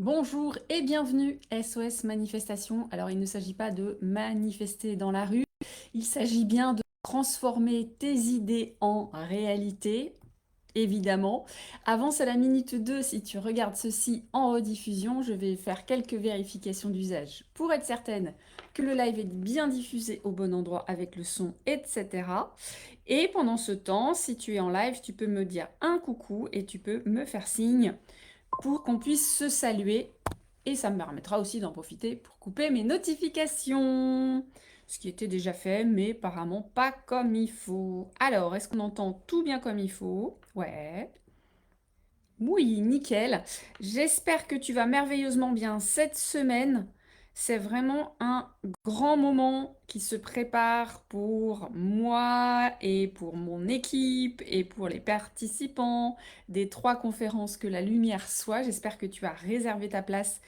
Bonjour et bienvenue SOS Manifestation. Alors il ne s'agit pas de manifester dans la rue, il s'agit bien de transformer tes idées en réalité, évidemment. Avance à la minute 2 si tu regardes ceci en rediffusion, je vais faire quelques vérifications d'usage pour être certaine que le live est bien diffusé au bon endroit avec le son, etc. Et pendant ce temps, si tu es en live, tu peux me dire un coucou et tu peux me faire signe pour qu'on puisse se saluer. Et ça me permettra aussi d'en profiter pour couper mes notifications. Ce qui était déjà fait, mais apparemment pas comme il faut. Alors, est-ce qu'on entend tout bien comme il faut? Ouais. Oui, nickel. J'espère que tu vas merveilleusement bien cette semaine. C'est vraiment un grand moment qui se prépare pour moi et pour mon équipe et pour les participants des 3 conférences que la lumière soit. J'espère que tu as réservé ta place.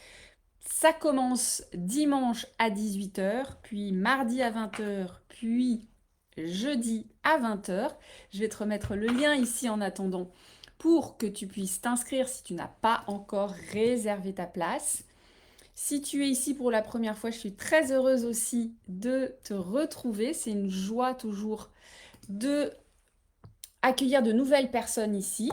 Ça commence dimanche à 18 h, puis mardi à 20 h, puis jeudi à 20 h. Je vais te remettre le lien ici en attendant pour que tu puisses t'inscrire si tu n'as pas encore réservé ta place. Si tu es ici pour la première fois, je suis très heureuse aussi de te retrouver. C'est une joie toujours de accueillir de nouvelles personnes ici.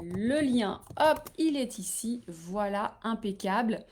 Le lien, hop, il est ici. Voilà, impeccable.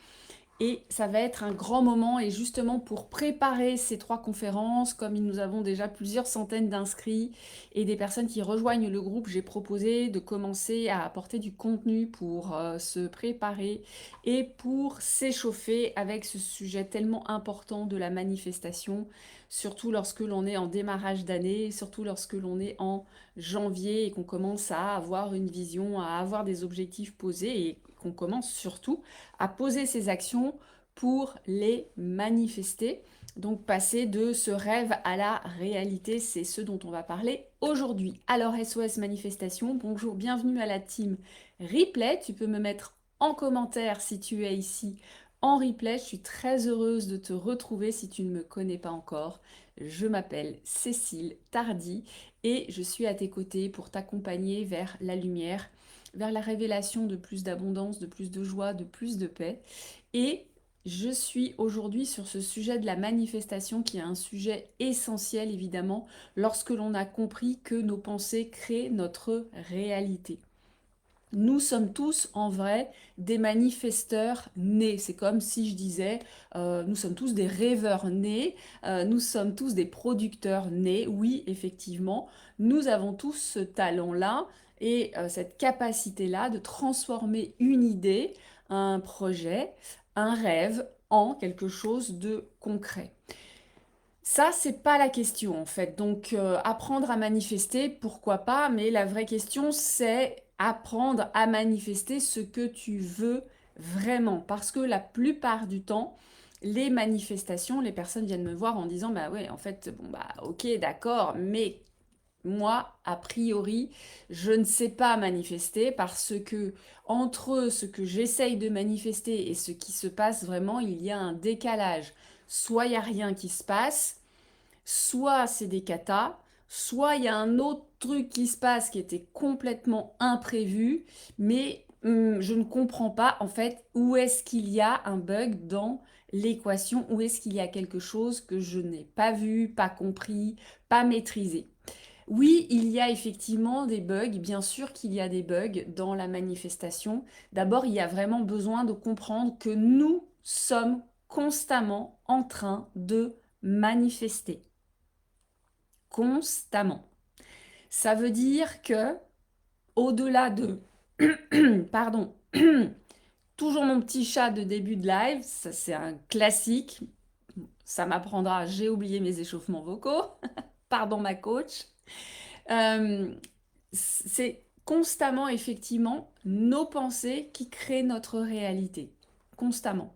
Et ça va être un grand moment et justement pour préparer ces 3 conférences, comme nous avons déjà plusieurs centaines d'inscrits et des personnes qui rejoignent le groupe, j'ai proposé de commencer à apporter du contenu pour se préparer et pour s'échauffer avec ce sujet tellement important de la manifestation, surtout lorsque l'on est en démarrage d'année, surtout lorsque l'on est en janvier et qu'on commence à avoir une vision, à avoir des objectifs posés et qu'on commence surtout à poser ses actions pour les manifester. Donc passer de ce rêve à la réalité, c'est ce dont on va parler aujourd'hui. Alors SOS Manifestation, bonjour, bienvenue à la team Replay. Tu peux me mettre en commentaire si tu es ici en replay. Je suis très heureuse de te retrouver si tu ne me connais pas encore. Je m'appelle Cécile Tardy et je suis à tes côtés pour t'accompagner vers la lumière, vers la révélation de plus d'abondance, de plus de joie, de plus de paix. Et je suis aujourd'hui sur ce sujet de la manifestation qui est un sujet essentiel évidemment lorsque l'on a compris que nos pensées créent notre réalité. Nous sommes tous en vrai des manifesteurs nés. C'est comme si je disais, nous sommes tous des rêveurs nés, nous sommes tous des producteurs nés. Oui, effectivement, nous avons tous ce talent-là et cette capacité-là de transformer une idée, un projet, un rêve en quelque chose de concret. Ça, c'est pas la question en fait. Donc, apprendre à manifester, pourquoi pas, mais la vraie question, c'est apprendre à manifester ce que tu veux vraiment. Parce que la plupart du temps, les manifestations, les personnes viennent me voir en disant, bah ouais, en fait, bon, bah ok, d'accord, mais moi, a priori, je ne sais pas manifester parce que entre ce que j'essaye de manifester et ce qui se passe vraiment, il y a un décalage. Soit il n'y a rien qui se passe, soit c'est des katas, soit il y a un autre truc qui se passe qui était complètement imprévu, mais je ne comprends pas en fait où est-ce qu'il y a un bug dans l'équation, où est-ce qu'il y a quelque chose que je n'ai pas vu, pas compris, pas maîtrisé. Oui, il y a effectivement des bugs, bien sûr qu'il y a des bugs dans la manifestation. D'abord, il y a vraiment besoin de comprendre que nous sommes constamment en train de manifester. Constamment. Ça veut dire que, au-delà de, pardon, toujours mon petit chat de début de live, ça c'est un classique, ça m'apprendra, j'ai oublié mes échauffements vocaux, pardon ma coach. Euh, c'est constamment, effectivement, nos pensées qui créent notre réalité. Constamment.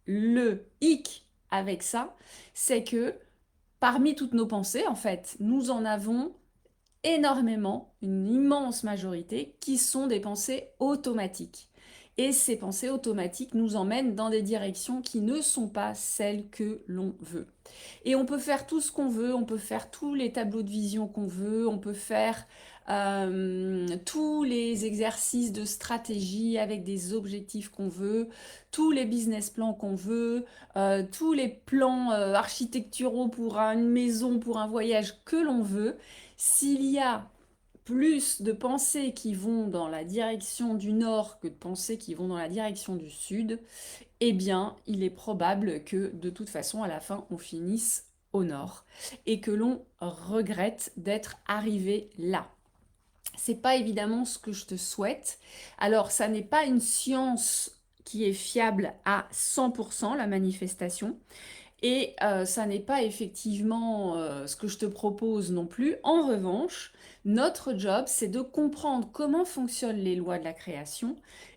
Le hic avec ça, c'est que parmi toutes nos pensées, en fait, nous en avons énormément, une immense majorité, qui sont des pensées automatiques. Et ces pensées automatiques nous emmènent dans des directions qui ne sont pas celles que l'on veut. Et on peut faire tout ce qu'on veut, on peut faire tous les tableaux de vision qu'on veut, on peut faire tous les exercices de stratégie avec des objectifs qu'on veut, tous les business plans qu'on veut, tous les plans architecturaux pour une maison, pour un voyage que l'on veut. S'il y a plus de pensées qui vont dans la direction du nord que de pensées qui vont dans la direction du sud, eh bien, il est probable que de toute façon, à la fin, on finisse au nord et que l'on regrette d'être arrivé là. C'est pas évidemment ce que je te souhaite. Alors, ça n'est pas une science qui est fiable à 100%, la manifestation. Et ça n'est pas effectivement ce que je te propose non plus. En revanche, notre job, c'est de comprendre comment fonctionnent les lois de la création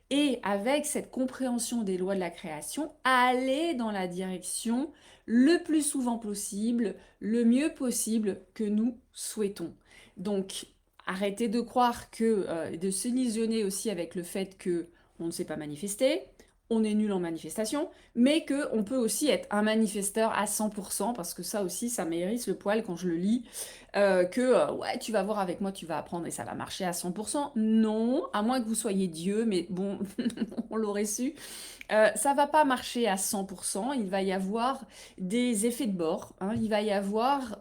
et avec cette compréhension des lois de la création, aller dans la direction le plus souvent possible, le mieux possible que nous souhaitons. Donc, arrêtez de croire que, de s'illusionner aussi avec le fait que on ne sait pas manifester, on est nul en manifestation, mais qu'on peut aussi être un manifesteur à 100%, parce que ça aussi, ça m'hérisse le poil quand je le lis, ouais, tu vas voir avec moi, tu vas apprendre et ça va marcher à 100%. Non, à moins que vous soyez Dieu, mais bon, on l'aurait su. Ça va pas marcher à 100%, il va y avoir des effets de bord, hein, il va y avoir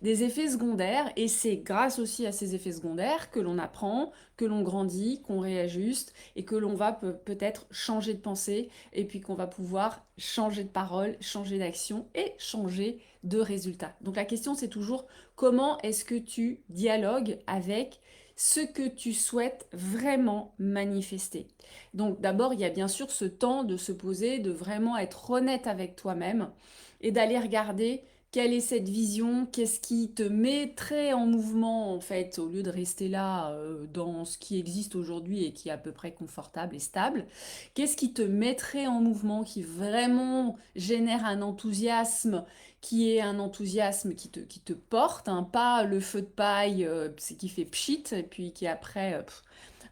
des effets secondaires, et c'est grâce aussi à ces effets secondaires que l'on apprend, que l'on grandit, qu'on réajuste, et que l'on va peut-être changer de pensée, et puis qu'on va pouvoir changer de parole, changer d'action, et changer de résultat. Donc la question c'est toujours comment est-ce que tu dialogues avec ce que tu souhaites vraiment manifester. Donc d'abord, il y a bien sûr ce temps de se poser, de vraiment être honnête avec toi-même et d'aller regarder quelle est cette vision, qu'est-ce qui te mettrait en mouvement en fait, au lieu de rester là dans ce qui existe aujourd'hui et qui est à peu près confortable et stable. Qu'est-ce qui te mettrait en mouvement, qui vraiment génère un enthousiasme, qui est un enthousiasme qui te porte, hein, pas le feu de paille c'est qui fait pchit et puis qui après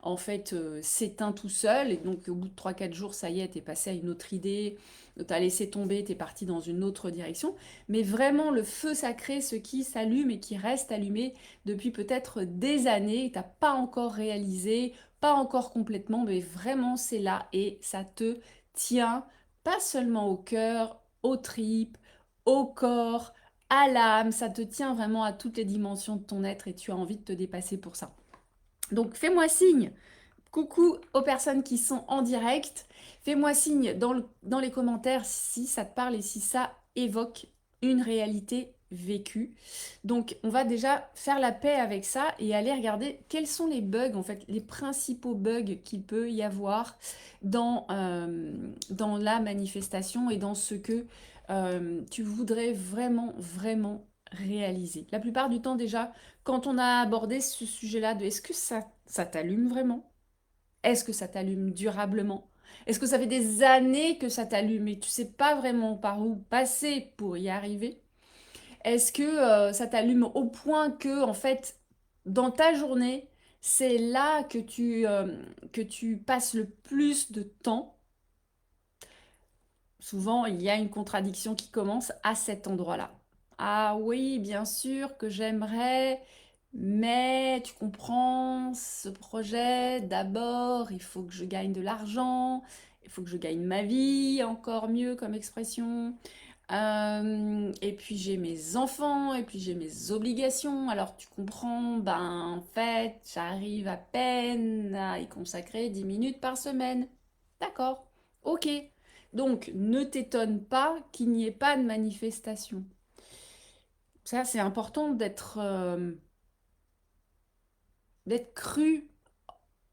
en fait s'éteint tout seul, et donc au bout de 3 4 jours, ça y est, t'es passé à une autre idée, t'as laissé tomber, t'es parti dans une autre direction. Mais vraiment le feu sacré, ce qui s'allume et qui reste allumé depuis peut-être des années, t'as pas encore réalisé, pas encore complètement, mais vraiment c'est là et ça te tient pas seulement au cœur, aux tripes, au corps, à l'âme, ça te tient vraiment à toutes les dimensions de ton être et tu as envie de te dépasser pour ça. Donc fais-moi signe. Coucou aux personnes qui sont en direct. Fais-moi signe dans les commentaires si ça te parle et si ça évoque une réalité vécue. Donc on va déjà faire la paix avec ça et aller regarder quels sont les bugs, en fait, les principaux bugs qu'il peut y avoir dans la manifestation et dans ce que tu voudrais vraiment, vraiment réaliser. La plupart du temps déjà, quand on a abordé ce sujet-là de est-ce que ça t'allume vraiment? Est-ce que ça t'allume durablement? Est-ce que ça fait des années que ça t'allume et tu sais pas vraiment par où passer pour y arriver? Est-ce que ça t'allume au point que, en fait, dans ta journée, c'est là que tu passes le plus de temps? Souvent, il y a une contradiction qui commence à cet endroit-là. Ah oui, bien sûr que j'aimerais, mais tu comprends, ce projet, d'abord, il faut que je gagne de l'argent, il faut que je gagne ma vie, encore mieux comme expression. Et puis j'ai mes enfants, et puis j'ai mes obligations. Alors tu comprends, ben en fait, j'arrive à peine à y consacrer 10 minutes par semaine. D'accord, ok. Donc ne t'étonne pas qu'il n'y ait pas de manifestation. Ça, c'est important d'être cru,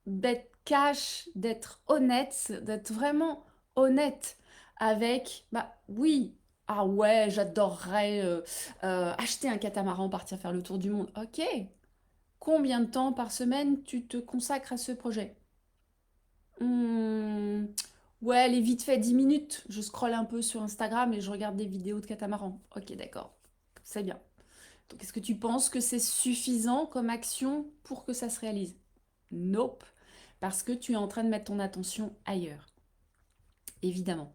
d'être cash, d'être honnête, d'être vraiment honnête avec, bah oui, ah ouais, j'adorerais acheter un catamaran, partir faire le tour du monde. Ok, combien de temps par semaine tu te consacres à ce projet? Hmm, ouais, allez, vite fait, 10 minutes. Je scrolle un peu sur Instagram et je regarde des vidéos de catamaran. Ok, d'accord, c'est bien. Donc, est-ce que tu penses que c'est suffisant comme action pour que ça se réalise? Nope. parce que tu es en train de mettre ton attention ailleurs, évidemment.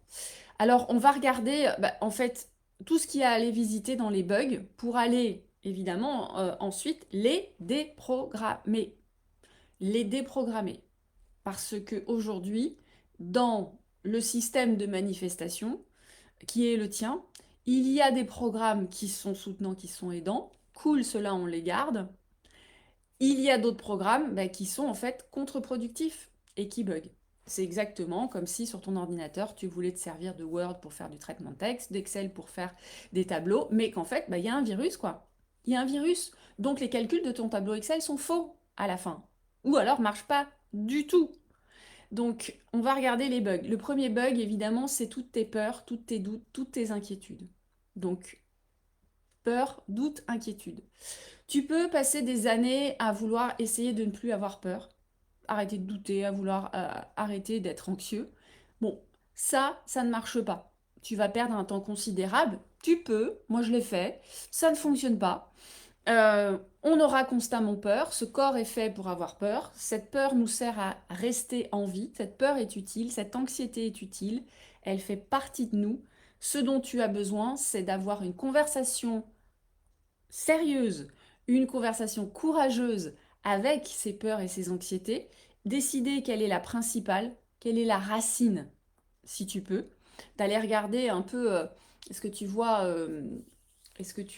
Alors, on va regarder, en fait, tout ce qu'il y a à aller visiter dans les bugs pour aller, évidemment, ensuite les déprogrammer. Les déprogrammer. Parce que aujourd'hui, dans le système de manifestation, qui est le tien, il y a des programmes qui sont soutenants, qui sont aidants. Cool, ceux-là, on les garde. Il y a d'autres programmes qui sont en fait contre-productifs et qui bug. C'est exactement comme si sur ton ordinateur, tu voulais te servir de Word pour faire du traitement de texte, d'Excel pour faire des tableaux, mais qu'en fait, il y a un virus, quoi. Il y a un virus. Donc les calculs de ton tableau Excel sont faux à la fin. Ou alors marchent pas du tout. Donc, on va regarder les bugs. Le premier bug, évidemment, c'est toutes tes peurs, toutes tes doutes, toutes tes inquiétudes. Donc, peur, doute, inquiétude. Tu peux passer des années à vouloir essayer de ne plus avoir peur, arrêter de douter, à vouloir arrêter d'être anxieux. Bon, ça ne marche pas. Tu vas perdre un temps considérable. Tu peux, moi je l'ai fait, ça ne fonctionne pas. On aura constamment peur, ce corps est fait pour avoir peur, cette peur nous sert à rester en vie, cette peur est utile, cette anxiété est utile, elle fait partie de nous. Ce dont tu as besoin, c'est d'avoir une conversation sérieuse, une conversation courageuse avec ces peurs et ces anxiétés, décider quelle est la principale, quelle est la racine, si tu peux, d'aller regarder un peu, est-ce que tu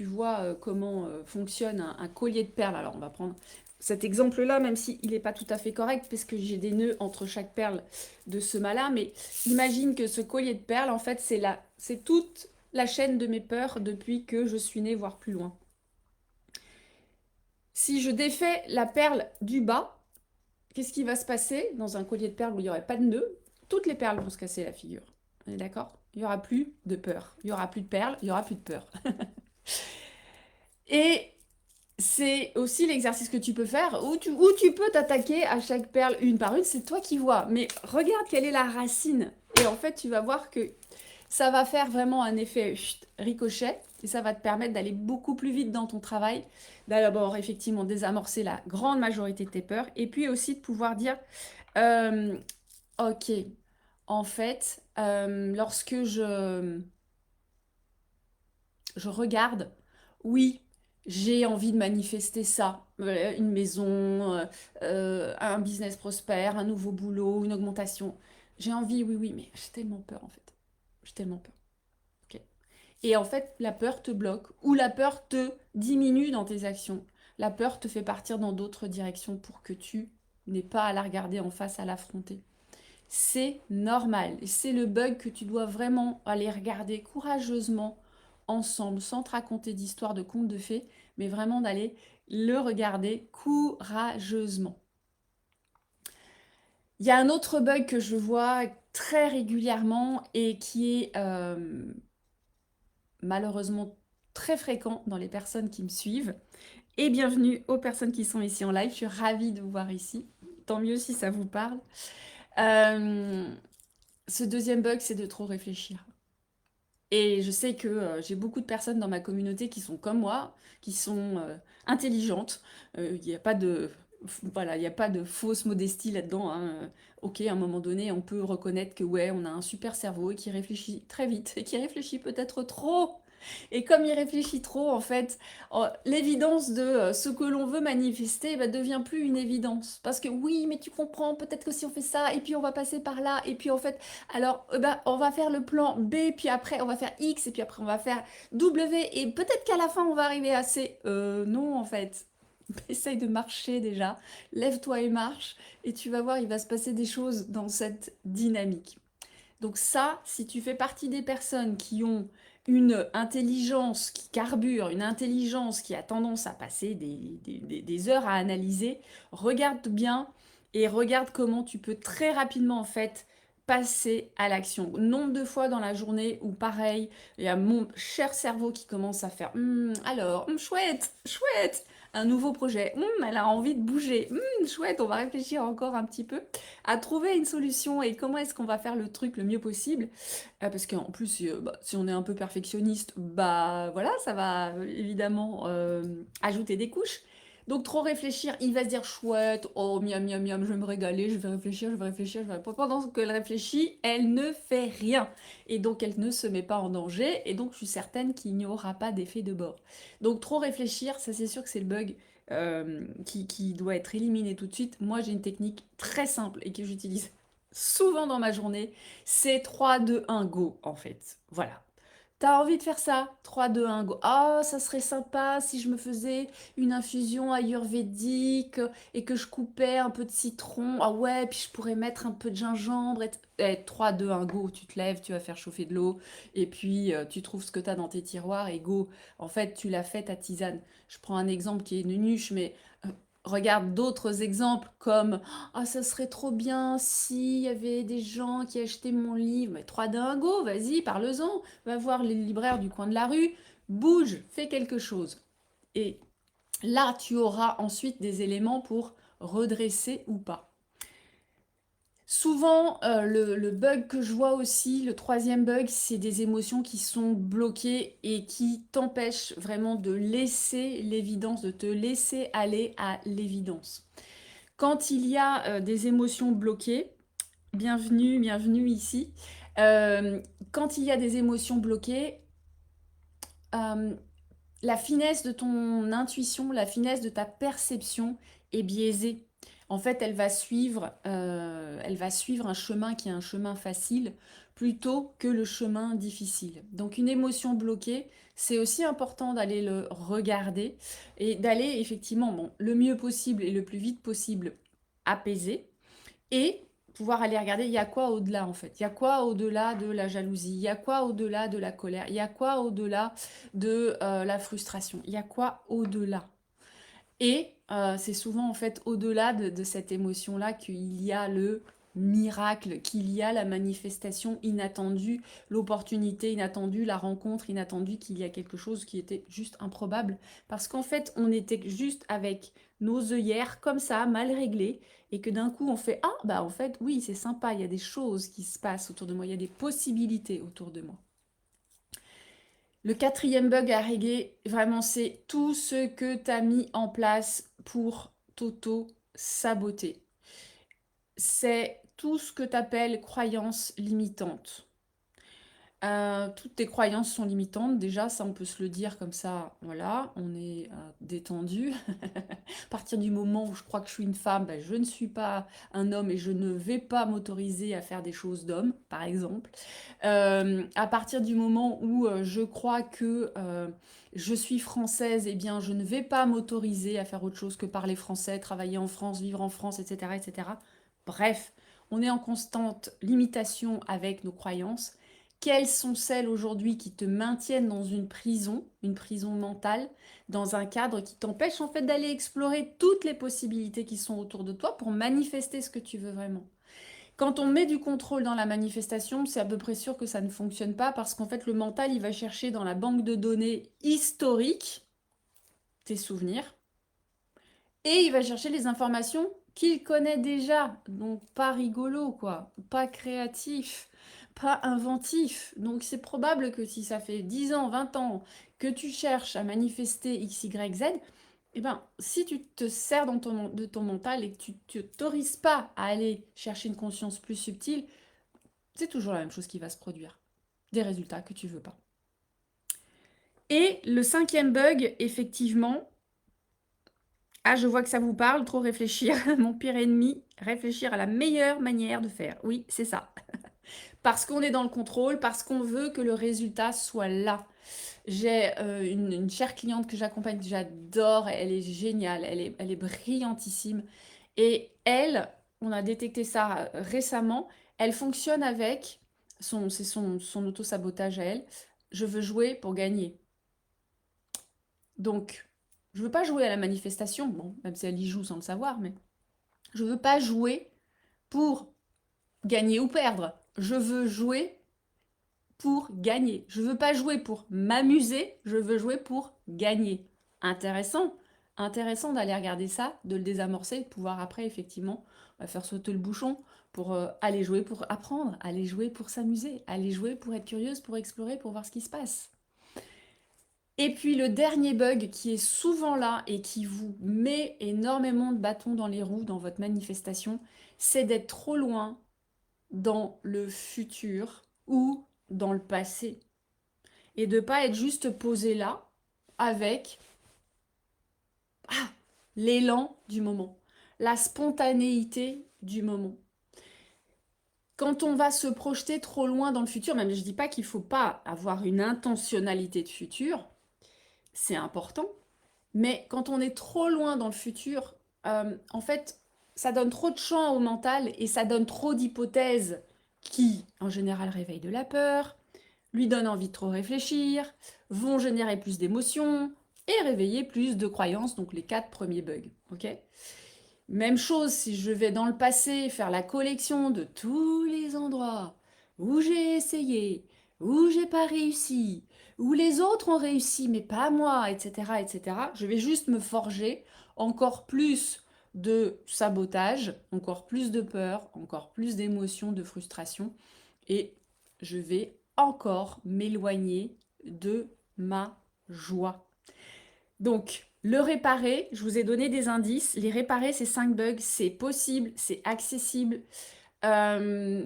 vois comment fonctionne un collier de perles? Alors, on va prendre cet exemple-là, même s'il n'est pas tout à fait correct, parce que j'ai des nœuds entre chaque perle de ce mât-là. Mais imagine que ce collier de perles, en fait, c'est toute la chaîne de mes peurs depuis que je suis née, voire plus loin. Si je défais la perle du bas, qu'est-ce qui va se passer dans un collier de perles où il n'y aurait pas de nœud? Toutes les perles vont se casser la figure. On est d'accord? Il n'y aura plus de peur. Il n'y aura plus de perles, il n'y aura plus de peur. Et c'est aussi l'exercice que tu peux faire où tu peux t'attaquer à chaque perle une par une, c'est toi qui vois. Mais regarde quelle est la racine. Et en fait, tu vas voir que ça va faire vraiment un effet ricochet et ça va te permettre d'aller beaucoup plus vite dans ton travail. D'abord, effectivement, désamorcer la grande majorité de tes peurs et puis aussi de pouvoir dire, euh, ok, en fait, lorsque je regarde, oui, j'ai envie de manifester ça, une maison, un business prospère, un nouveau boulot, une augmentation. J'ai envie, oui, oui, mais j'ai tellement peur en fait. J'ai tellement peur. Ok. Et en fait, la peur te bloque ou la peur te diminue dans tes actions. La peur te fait partir dans d'autres directions pour que tu n'aies pas à la regarder en face, à l'affronter. C'est normal. Et c'est le bug que tu dois vraiment aller regarder courageusement ensemble, sans te raconter d'histoires de contes de fées, mais vraiment d'aller le regarder courageusement. Il y a un autre bug que je vois très régulièrement et qui est malheureusement très fréquent dans les personnes qui me suivent. Et bienvenue aux personnes qui sont ici en live. Je suis ravie de vous voir ici. Tant mieux si ça vous parle. Euh, Ce deuxième bug, c'est de trop réfléchir. Et je sais que j'ai beaucoup de personnes dans ma communauté qui sont comme moi, qui sont intelligentes. Il n'y a pas de, voilà, il n'y a pas de fausse modestie là-dedans, hein. Ok, à un moment donné, on peut reconnaître que ouais, on a un super cerveau et qui réfléchit très vite et qui réfléchit peut-être trop. Et comme il réfléchit trop, en fait, l'évidence de ce que l'on veut manifester devient plus une évidence. Parce que oui, mais tu comprends, peut-être que si on fait ça, et puis on va passer par là, et puis en fait, alors on va faire le plan B, puis après on va faire X, et puis après on va faire W, et peut-être qu'à la fin on va arriver à C. Non, en fait. Essaye de marcher déjà, lève-toi et marche, et tu vas voir, il va se passer des choses dans cette dynamique. Donc ça, si tu fais partie des personnes qui ont une intelligence qui carbure, une intelligence qui a tendance à passer des heures à analyser, regarde bien et regarde comment tu peux très rapidement en fait passer à l'action. Nombre de fois dans la journée où pareil, il y a mon cher cerveau qui commence à faire chouette, chouette, un nouveau projet. Elle a envie de bouger. Chouette, on va réfléchir encore un petit peu à trouver une solution et comment est-ce qu'on va faire le truc le mieux possible. Parce qu'en plus, si on est un peu perfectionniste, voilà, ça va évidemment ajouter des couches. Donc trop réfléchir, il va se dire chouette, oh miam miam miam, je vais me régaler, je vais réfléchir, je vais réfléchir, je vais... Pendant qu'elle réfléchit, elle ne fait rien. Et donc elle ne se met pas en danger, et donc je suis certaine qu'il n'y aura pas d'effet de bord. Donc trop réfléchir, ça c'est sûr que c'est le bug qui doit être éliminé tout de suite. Moi j'ai une technique très simple et que j'utilise souvent dans ma journée, c'est 3, 2, 1, go en fait. Voilà. T'as envie de faire ça? 3, 2, 1, go. Ah, ça serait sympa si je me faisais une infusion ayurvédique et que je coupais un peu de citron. Ah ouais, puis je pourrais mettre un peu de gingembre. 3, 2, 1, go. Tu te lèves, tu vas faire chauffer de l'eau et puis tu trouves ce que t'as dans tes tiroirs et go. En fait, tu l'as fait ta tisane. Je prends un exemple qui est une nuche, mais regarde d'autres exemples comme ah, ça serait trop bien s'il y avait des gens qui achetaient mon livre. Mais 3 dingos, vas-y, parle-en. Va voir les libraires du coin de la rue. Bouge, fais quelque chose. Et là, tu auras ensuite des éléments pour redresser ou pas. Souvent, le bug que je vois aussi, le troisième bug, c'est des émotions qui sont bloquées et qui t'empêchent vraiment de laisser l'évidence, de te laisser aller à l'évidence. Quand il y a des émotions bloquées, bienvenue, bienvenue ici. Quand il y a des émotions bloquées, euh, la finesse de ton intuition, la finesse de ta perception est biaisée. En fait, elle va suivre un chemin qui est un chemin facile plutôt que le chemin difficile. Donc une émotion bloquée, c'est aussi important d'aller le regarder et d'aller effectivement bon, le mieux possible et le plus vite possible apaiser et pouvoir aller regarder, il y a quoi au-delà en fait? Il y a quoi au-delà de la jalousie? Il y a quoi au-delà de la colère? Il y a quoi au-delà de la frustration? Il y a quoi au-delà? Et c'est souvent en fait au-delà de cette émotion-là qu'il y a le miracle, qu'il y a la manifestation inattendue, l'opportunité inattendue, la rencontre inattendue, qu'il y a quelque chose qui était juste improbable. Parce qu'en fait, on était juste avec nos œillères comme ça, mal réglées, et que d'un coup on fait ah bah en fait oui c'est sympa, il y a des choses qui se passent autour de moi, il y a des possibilités autour de moi. Le quatrième bug à régler, vraiment, c'est tout ce que tu as mis en place pour t'auto-saboter. C'est tout ce que tu appelles croyances limitantes. Toutes tes croyances sont limitantes, déjà, ça on peut se le dire comme ça, voilà, on est détendu. À partir du moment où je crois que je suis une femme, ben, je ne suis pas un homme et je ne vais pas m'autoriser à faire des choses d'homme, par exemple. À partir du moment où je crois que je suis française, eh bien je ne vais pas m'autoriser à faire autre chose que parler français, travailler en France, vivre en France, etc., etc. Bref, on est en constante limitation avec nos croyances. Quelles sont celles aujourd'hui qui te maintiennent dans une prison mentale, dans un cadre qui t'empêche en fait d'aller explorer toutes les possibilités qui sont autour de toi pour manifester ce que tu veux vraiment? Quand on met du contrôle dans la manifestation, c'est à peu près sûr que ça ne fonctionne pas parce qu'en fait, le mental, il va chercher dans la banque de données historique tes souvenirs et il va chercher les informations qu'il connaît déjà. Donc, pas rigolo, quoi. Pas créatif, pas inventif. Donc, c'est probable que si ça fait 10 ans, 20 ans que tu cherches à manifester X, Y, Z, eh ben, si tu te sers de ton mental et que tu ne t'autorises pas à aller chercher une conscience plus subtile, c'est toujours la même chose qui va se produire. Des résultats que tu veux pas. Et le cinquième bug, effectivement, ah, je vois que ça vous parle, trop réfléchir. Mon pire ennemi, réfléchir à la meilleure manière de faire. Oui, c'est ça. Parce qu'on est dans le contrôle, parce qu'on veut que le résultat soit là. J'ai une chère cliente que j'accompagne, que j'adore, elle est géniale, elle est brillantissime. Et elle, on a détecté ça récemment, elle fonctionne avec, c'est son auto-sabotage à elle, je veux jouer pour gagner. Donc, je veux pas jouer à la manifestation, bon, même si elle y joue sans le savoir, mais je veux pas jouer pour gagner ou perdre. Je veux jouer pour gagner. Je veux pas jouer pour m'amuser, je veux jouer pour gagner. Intéressant, intéressant d'aller regarder ça, de le désamorcer, de pouvoir après effectivement faire sauter le bouchon pour aller jouer pour apprendre, aller jouer pour s'amuser, aller jouer pour être curieuse, pour explorer, pour voir ce qui se passe. Et puis le dernier bug qui est souvent là et qui vous met énormément de bâtons dans les roues dans votre manifestation, c'est d'être trop loin dans le futur ou dans le passé. Et de pas être juste posé là avec l'élan du moment, la spontanéité du moment. Quand on va se projeter trop loin dans le futur, même je dis pas qu'il faut pas avoir une intentionnalité de futur, c'est important, mais quand on est trop loin dans le futur, en fait, ça donne trop de champ au mental et ça donne trop d'hypothèses qui, en général, réveillent de la peur, lui donnent envie de trop réfléchir, vont générer plus d'émotions et réveiller plus de croyances, donc les 4 premiers bugs. Ok. Même chose si je vais dans le passé faire la collection de tous les endroits où j'ai essayé, où j'ai pas réussi, où les autres ont réussi mais pas moi, etc., etc. Je vais juste me forger encore plus de sabotage, encore plus de peur, encore plus d'émotions, de frustration et je vais encore m'éloigner de ma joie. Donc, le réparer, je vous ai donné des indices. Les réparer, ces 5 bugs, c'est possible, c'est accessible. Euh,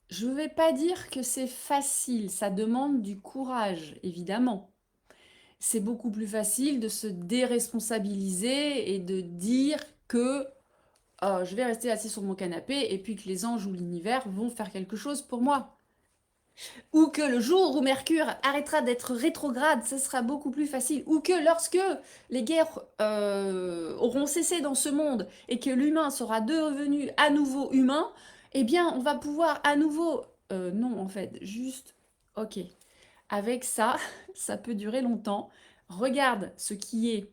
je ne vais pas dire que c'est facile, ça demande du courage, évidemment. C'est beaucoup plus facile de se déresponsabiliser et de dire que je vais rester assis sur mon canapé et puis que les anges ou l'univers vont faire quelque chose pour moi. Ou que le jour où Mercure arrêtera d'être rétrograde, ce sera beaucoup plus facile. Ou que lorsque les guerres auront cessé dans ce monde et que l'humain sera devenu à nouveau humain, eh bien, on va pouvoir à nouveau... non, en fait, juste... Ok. Avec ça, ça peut durer longtemps. Regarde ce qui est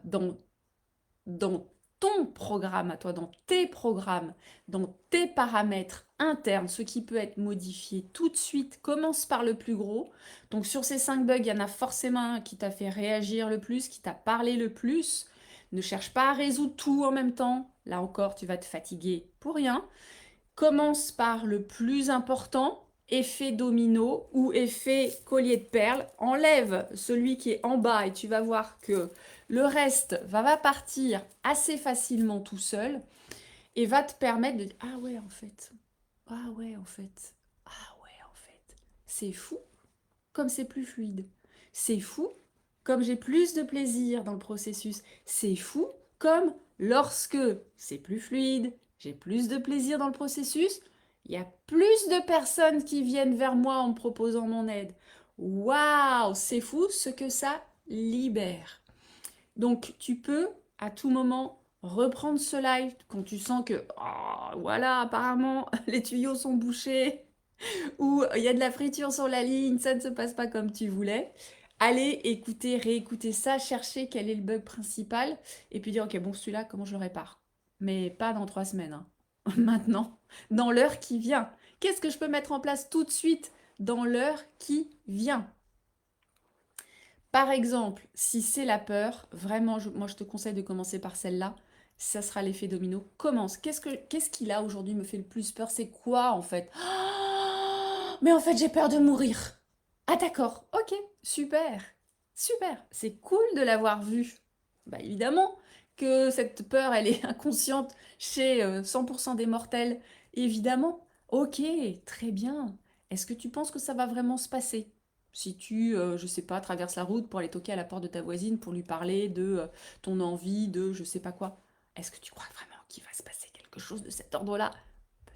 dans ton programme à toi, dans tes programmes, dans tes paramètres internes, ce qui peut être modifié tout de suite, commence par le plus gros. Donc sur ces 5 bugs, il y en a forcément un qui t'a fait réagir le plus, qui t'a parlé le plus. Ne cherche pas à résoudre tout en même temps. Là encore, tu vas te fatiguer pour rien. Commence par le plus important, effet domino ou effet collier de perles. Enlève celui qui est en bas et tu vas voir que le reste va partir assez facilement tout seul et va te permettre de dire ah ouais en fait, ah ouais en fait, ah ouais en fait. C'est fou comme c'est plus fluide. C'est fou comme j'ai plus de plaisir dans le processus. C'est fou comme lorsque c'est plus fluide, j'ai plus de plaisir dans le processus, il y a plus de personnes qui viennent vers moi en me proposant mon aide. Waouh, c'est fou ce que ça libère. Donc tu peux à tout moment reprendre ce live quand tu sens que voilà, apparemment les tuyaux sont bouchés ou il y a de la friture sur la ligne, ça ne se passe pas comme tu voulais. Allez écouter, réécouter ça, chercher quel est le bug principal et puis dire ok bon celui-là comment je le répare. Mais pas dans 3 semaines, hein. Maintenant, dans l'heure qui vient. Qu'est-ce que je peux mettre en place tout de suite dans l'heure qui vient? Par exemple, si c'est la peur, vraiment, moi je te conseille de commencer par celle-là. Ça sera l'effet domino. Commence. Qu'est-ce qui là aujourd'hui me fait le plus peur? C'est quoi en fait? Ah, mais en fait, j'ai peur de mourir. Ah d'accord, ok, super, super. C'est cool de l'avoir vu. Bah évidemment que cette peur, elle est inconsciente chez 100% des mortels. Évidemment. Ok, très bien. Est-ce que tu penses que ça va vraiment se passer? Si tu, je sais pas, traverses la route pour aller toquer à la porte de ta voisine pour lui parler de ton envie de je sais pas quoi, est-ce que tu crois vraiment qu'il va se passer quelque chose de cet ordre-là?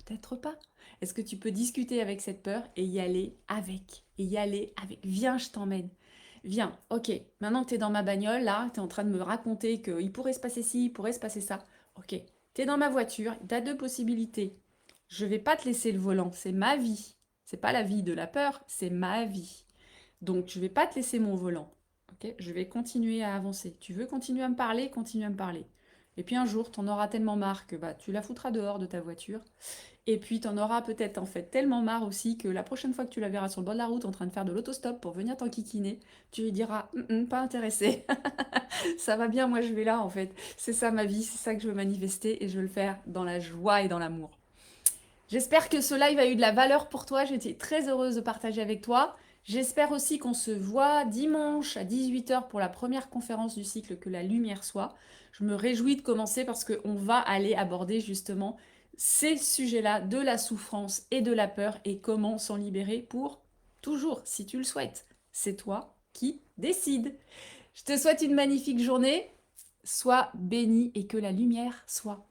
Peut-être pas. Est-ce que tu peux discuter avec cette peur et y aller avec? Et y aller avec. Viens, je t'emmène. Viens, ok, maintenant que tu es dans ma bagnole, là, tu es en train de me raconter qu'il pourrait se passer ci, il pourrait se passer ça. Ok, tu es dans ma voiture, tu as deux possibilités. Je vais pas te laisser le volant, c'est ma vie. C'est pas la vie de la peur, c'est ma vie. Donc, je vais pas te laisser mon volant. Ok. Je vais continuer à avancer. Tu veux continuer à me parler? Continue à me parler. Et puis un jour, tu en auras tellement marre que bah, tu la foutras dehors de ta voiture. Et puis, tu en auras peut-être en fait tellement marre aussi que la prochaine fois que tu la verras sur le bord de la route en train de faire de l'autostop pour venir t'enquiquiner, tu lui diras pas intéressé. Ça va bien, moi je vais là en fait. C'est ça ma vie, c'est ça que je veux manifester et je veux le faire dans la joie et dans l'amour. J'espère que ce live a eu de la valeur pour toi. J'étais très heureuse de partager avec toi. J'espère aussi qu'on se voit dimanche à 18 h pour la première conférence du cycle Que la lumière soit. Je me réjouis de commencer parce qu'on va aller aborder justement ces sujets-là de la souffrance et de la peur et comment s'en libérer pour toujours, si tu le souhaites. C'est toi qui décides. Je te souhaite une magnifique journée. Sois béni et que la lumière soit.